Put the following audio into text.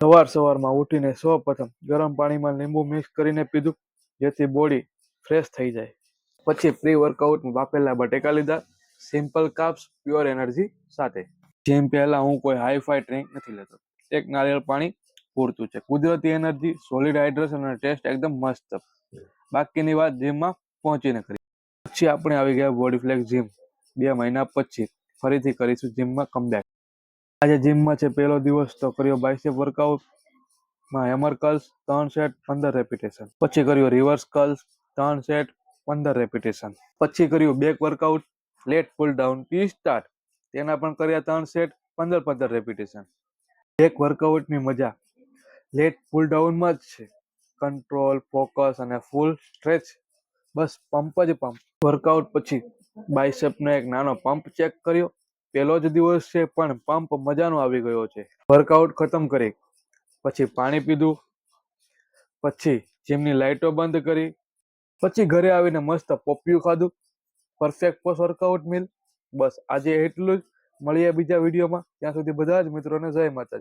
સવારમાં ઉઠીને સૌપ્રથમ ગરમ પાણીમાં લીંબુ મિક્સ કરીને પીધું, જેથી બોડી ફ્રેશ થઈ જાય. પછી પ્રી વર્કઆઉટ બાફેલા બટેકા લીધા, સિમ્પલ કાર્બ્સ પ્યોર એનર્જી સાથે. જેમ પહેલા હું કોઈ હાઈ-ફાઈ ડ્રિંક નથી લેતો, એક નારિયેળ પાણી પૂરતું છે. કુદરતી એનર્જી, સોલિડ હાઇડ્રેશન અને ટેસ્ટ એકદમ મસ્ત. બાકીની વાત જીમમાં પહોંચીને કરી. પછી આપણે આવી ગયા બોડી ફ્લેક્સ જીમ. 2 મહિના પછી ફરીથી કરીશું જીમમાં કમબેક. આજે જીમમાં છે પહેલો દિવસ, તો કર્યો bicep વર્કઆઉટમાં hammer curls 3 set 15 repetition. પછી કર્યો રિવર્સ કર્લ્સ 3 સેટ 15 રેપિટેશન. પછી કર્યું back workout lat pull down T start, તેના પણ કર્યા 3 સેટ 15 રેપિટેશન. બેક વર્કઆઉટની મજા લેટ પુલ ડાઉનમાં જ છે. કંટ્રોલ, ફોકસ અને ફૂલ સ્ટ્રેચ, બસ પંપ જ પંપ. વર્કઆઉટ પછી બાયસેપનો એક નાનો પંપ ચેક કર્યો. પહેલો જ દિવસ છે પણ પંપ મજાનો આવી ગયો છે. વર્કઆઉટ ખતમ કરી પછી પાણી પીધું, પછી જીમની લાઇટો બંધ કરી, પછી ઘરે આવીને મસ્ત પોપિયું ખાધું. Perfect post workout meal. બસ આજે એટલું જ. મળીએ બીજા વિડીયોમાં. ત્યાં સુધી બધા જ મિત્રોને જય માતાજી.